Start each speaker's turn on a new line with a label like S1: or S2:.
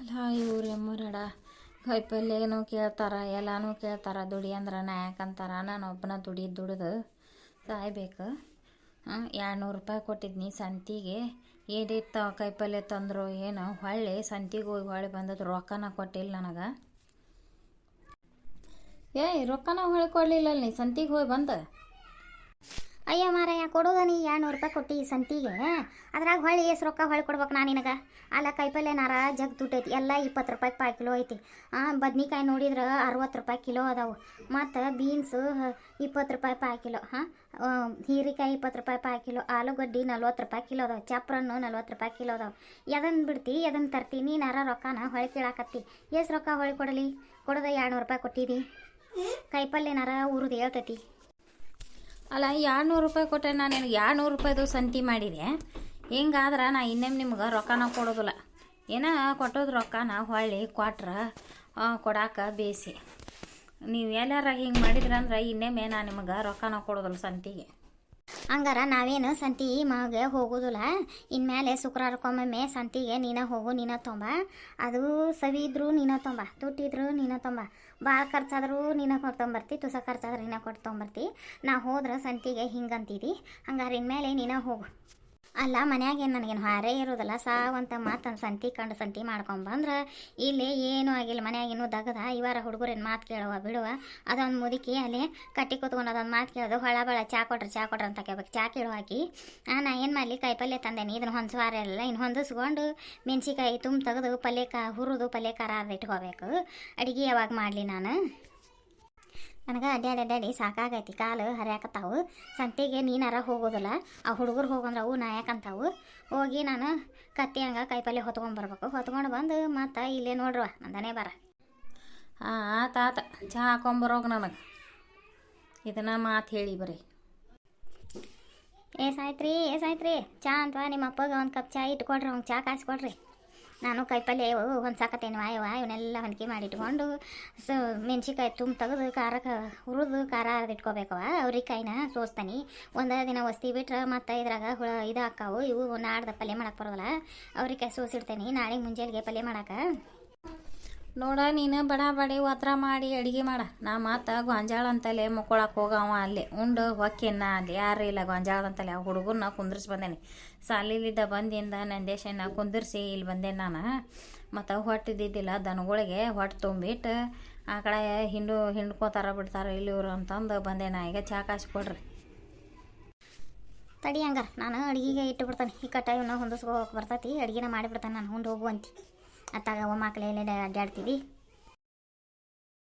S1: ಅಲ್ಲ ಇವ್ರು ಎಮ್ಮರಡ ಕಾಯಿಪಲ್ಯನೂ ಕೇಳ್ತಾರ ಎಲ್ಲನೂ ಕೇಳ್ತಾರ ದುಡಿ ಅಂದ್ರೆ ನಾ ಯಾಕಂತಾರ ನಾನು ಒಬ್ಬನ ದುಡಿದು ಸಾಯ್ಬೇಕು. 200 ರೂಪಾಯಿ ಕೊಟ್ಟಿದ್ನಿ ಸಂತಿಗೆ, ಏನಿತ್ತು ಕಾಯಿಪಲ್ಯ ತಂದರು ಏನು ಹೊಳ್ಳಿ ಸಂತಿಗೆ ಹೋಗಿ ಹೊಳ್ಳಿ ಬಂದದ್ದು ರೊಕ್ಕನ ಕೊಟ್ಟಿಲ್ಲ ನನಗೆ. ರೊಕ್ಕನ ಹೊಳ್ಳಿ ಕೊಡಲಿಲ್ಲ ನೀ ಸಂತಿಗೆ ಹೋಗಿ ಬಂದ.
S2: ಅಯ್ಯ ಮಾರಯ್ಯ, ಕೊಡೋದ ನೀ 200 ರೂಪಾಯಿ ಕೊಟ್ಟು ಸಂತಿಗೆ, ಅದ್ರಾಗ ಹೊಳ್ಳಿ ಎಷ್ಟು ರೊಕ್ಕ ಹೊಳ್ಳಿ ಕೊಡ್ಬೇಕು ನಾನು ನಿನಗೆ? ಅಲ್ಲ ಕಾಯಿಪಲ್ಯನಾರ ಜಗ್ ದುಡ್ಡೈತಿ, ಎಲ್ಲ 20 ರೂಪಾಯಿ ಪಾವು ಕಿಲೋ ಐತಿ. ಬದ್ನಿಕಾಯಿ ನೋಡಿದ್ರೆ 60 ರೂಪಾಯಿ ಕಿಲೋ ಅದಾವು. ಮತ್ತು ಬೀನ್ಸು 20 ರೂಪಾಯಿ ಪಾವು ಕಿಲೋ. ಹೀರೆಕಾಯಿ 20 ರೂಪಾಯಿ ಪಾವು ಕಿಲೋ. ಆಲೂಗಡ್ಡಿ 40 ರೂಪಾಯಿ ಕಿಲೋ ಅದಾವೆ. ಚಪ್ರನ್ನು 40 ರೂಪಾಯಿ ಕಿಲೋ ಅದಾವೆ. ಎದನ್ನು ಬಿಡ್ತಿ ಎದನ್ನು ತರ್ತಿ? ನೀನಾರ ರೊಕ್ಕನ ಹೊಳ್ಳಿ ಕೇಳಾಕತ್ತಿ. ಎಷ್ಟು ರೊಕ್ಕ ಹೊಳ್ಳಿ ಕೊಡಲಿ? ಕೊಡೋದ 200 ರೂಪಾಯಿ ಕೊಟ್ಟಿದಿ. ಕಾಯಿಪಲ್ಯನಾರ ಊರದು ಹೇಳ್ತೈತಿ.
S1: ಅಲ್ಲ 200 ರೂಪಾಯಿ ಕೊಟ್ಟೆ, ನಾನು ನಿನಗೆ 200 ರೂಪಾಯಿದು ಸಂತಿ ಮಾಡಿದೆ. ಹಿಂಗಾದ್ರೆ ನಾ ಇನ್ನೇನು ನಿಮ್ಗೆ ರೊಕ್ಕನ ಕೊಡೋದಿಲ್ಲ. ಏನೋ ಕೊಟ್ಟೋದು ರೊಕ್ಕನ ಹೊಳ್ಳಿ ಕೊಟ್ರೆ ಕೊಡಾಕ ಬೇಸಿ. ನೀವು ಎಲ್ಲಾರ ಹಿಂಗೆ ಮಾಡಿದ್ರಂದ್ರೆ ಇನ್ನೇಮೆ ನಾನು ನಿಮಗೆ ರೊಕ್ಕನ ಕೊಡೋದಿಲ್ಲ ಸಂತಿಗೆ.
S2: ಹಂಗಾರ ನಾವೇನು ಸಂತಿ ಮಗ ಹೋಗೋದಿಲ್ಲ. ಇನ್ಮೇಲೆ ಶುಕ್ರವಾರಕ್ಕೊಮ್ಮೆ ಸಂತಿಗೆ ನೀನು ಹೋಗು, ನೀನು ತೊಂಬ. ಅದು ಸವಿ ಇದ್ರು ನೀನು ತೊಂಬ, ತುಟ್ಟಿದ್ರು ನೀನು ತೊಂಬ. ಭಾಳ ಖರ್ಚಾದರೂ ನೀನು ಕೊಡ್ತೊಂಬರ್ತಿ, ತುಸ ಖರ್ಚಾದ್ರೆ ನೀನು ಕೊಡ್ತೊಂಬರ್ತಿ. ನಾ ಹೋದ್ರೆ ಸಂತಿಗೆ ಹಿಂಗಂತಿದ್ದಿ. ಹಂಗಾರೆ ಇನ್ಮೇಲೆ ನೀನು ಹೋಗು. ಅಲ್ಲ ಮನ್ಯಾಗೇನು ನನಗೇನು ಹಾರೇ ಇರೋದಲ್ಲ, ಸಾವಂತ ಮಾತಂದು ಸಂತಿ ಕಂಡು ಸಂತಿ ಮಾಡ್ಕೊಂಬಂದ್ರೆ ಇಲ್ಲಿ ಏನೂ ಆಗಿಲ್ಲ. ಮನ್ಯಾಗೇನು ದಗದ ಇವಾರ ಹುಡುಗರೇನು ಮಾತು ಕೇಳುವ ಬಿಡುವ. ಅದೊಂದು ಮುದುಕಿ ಅಲ್ಲಿ ಕಟ್ಟಿ ಕೂತ್ಕೊಂಡು ಅದೊಂದು ಮಾತು ಕೇಳೋದು, ಹೊಳ ಚಾ ಕೊಡ್ರಿ ಅಂತ ಕೇಳ್ಬೇಕು. ಚಾ ಕೇಳು ಹಾಕಿ ನಾ ಏನು ಮಾಡಲಿ? ಕಾಯಿಪಲ್ಯ ತಂದೇನಿ, ಇದನ್ನು ಹೊಂದಿಸುವಾರ ಎಲ್ಲ ಇನ್ನು ಹೊಂದಿಸ್ಕೊಂಡು ಮೆಣಸಿಕಾಯಿ ತೆಗೆದು ಹುರಿದು ಪಲ್ಯ ಖಾರ ಇಟ್ಕೋಬೇಕು. ಅಡುಗೆ ಯಾವಾಗ ಮಾಡಲಿ ನಾನು? ನನಗೆ ಅಡ್ಡಾಡಿ ಸಾಕಾಗೈತಿ, ಕಾಲು ಹರಿಯಾಕತ್ತಾವು. ಸಂತಿಗೆ ನೀನಾರ ಹೋಗೋದಿಲ್ಲ, ಆ ಹುಡುಗರು ಹೋಗಂದ್ರೆ ಅವು ನಾ ಯಾಕಂತಾವು. ಹೋಗಿ ನಾನು ಕತ್ತಿ ಹಂಗೆ ಕಾಯಿಪಲ್ಯ ಹೊತ್ಕೊಂಡ್ಬರ್ಬೇಕು. ಹೊತ್ಕೊಂಡು ಬಂದು ಮತ್ತು ಇಲ್ಲೇ ನೋಡ್ರವ ನಂದನೇ ಬರ.
S1: ಆತ ಚಹಾ ಹಾಕೊಂಬರೋಗ ನನಗೆ ಇದನ್ನ ಮಾತು ಹೇಳಿ ಬರೀ.
S2: ಸಾಯ್ತ್ರಿ ಚಹಾ ಅಂತವಾ? ನಿಮ್ಮ ಅಪ್ಪಗೆ ಒಂದು ಕಪ್ ಚಹಾ ಇಟ್ಕೊಡ್ರಿ, ಅವ್ನಿಗೆ ಚಹಾ ಕಾಯಿಸ್ಕೊಡ್ರಿ. ನಾನು ಕಾಯಿಪಲ್ಯ ಹೊಂದ್ಸಾಕತ್ತೇನು ಇವನ್ನೆಲ್ಲ ಹೊಂದಿಕೆ ಮಾಡಿಟ್ಕೊಂಡು ಮೆಣ್ಸಿಕಾಯಿ ತೆಗೆದು ಖಾರಕ್ಕೆ ಹುರಿದು ಖಾರ ಇಟ್ಕೋಬೇಕವ. ಅವ್ರಿಕಾಯಿನ ಸೋಸ್ತಾನೆ. ಒಂದು ದಿನ ವಸ್ತಿ ಬಿಟ್ರೆ ಮತ್ತು ಇದ್ರಾಗ ಇದು ಹಾಕಾವು. ಇವು ನಾಡ್ದ ಪಲ್ಯ ಮಾಡಕ್ಕೆ ಬರೋದಿಲ್ಲ. ಅವ್ರಿಕಾಯಿ ಸೋಸಿಡ್ತೇನೆ, ನಾಳೆ ಮುಂಜಾನೆಗೆ ಪಲ್ಯ ಮಾಡಕ್ಕೆ.
S1: ನೋಡ ನೀನು ಬಡಿ ಒತ್ರ ಮಾಡಿ ಅಡುಗೆ ಮಾಡ. ನಾ ಮತ್ತು ಗೊಂಜಾಳ ಅಂತಲೇ ಮುಕ್ಕೊಳಕ್ಕೆ ಹೋಗವ ಅಲ್ಲಿ ಉಂಡು ಹೊಕ್ಕಿನ್ನ ಅಲ್ಲಿ ಯಾರು ಇಲ್ಲ ಗೊಂಜಾಳದಂತಲೇ. ಆ ಹುಡುಗನ್ನ ಕುಂದ್ರಿಸಿ ಬಂದೇನಿ. ಸಾಲಿಲಿದ್ದ ಬಂದಿಂದ ನಂದೇಶನ ಕುಂದಿರ್ಸಿ ಇಲ್ಲಿ ಬಂದೆ ನಾನು. ಮತ್ತು ಹೊಟ್ಟಿದ್ದಿದ್ದಿಲ್ಲ ದನಗಳಿಗೆ ಹೊಟ್ಟೆ ತುಂಬಿಟ್ಟು ಆ ಕಡೆ ಹಿಂಡ್ಕೋತಾರ ಬಿಡ್ತಾರೆ ಇಲ್ಲಿ ಇವರು ಅಂತಂದು ಬಂದೆ. ನಾ ಈಗ ಚಾ ಕಾಯಿಸ್ಕೊಡ್ರಿ.
S2: ತಡಿ ಹಂಗಾರ ನಾನು ಅಡುಗೆಗೆ ಇಟ್ಟು ಬಿಡ್ತಾನೆ. ಈ ಕಟ್ಟ ಇವನ್ನ ಹೊಂದಿಸ್ಕೋಕೆ ಬರ್ತೈತಿ. ಅಡುಗೆನ ಮಾಡಿಬಿಡ್ತಾನೆ ನಾನು, ಉಂಡು ಹೋಗುವಂತಿ. ಅತ್ತಾಗ ಮಕ್ಕಳೆಲ್ಲ ಅಡ್ಡಾಡ್ತೀವಿ.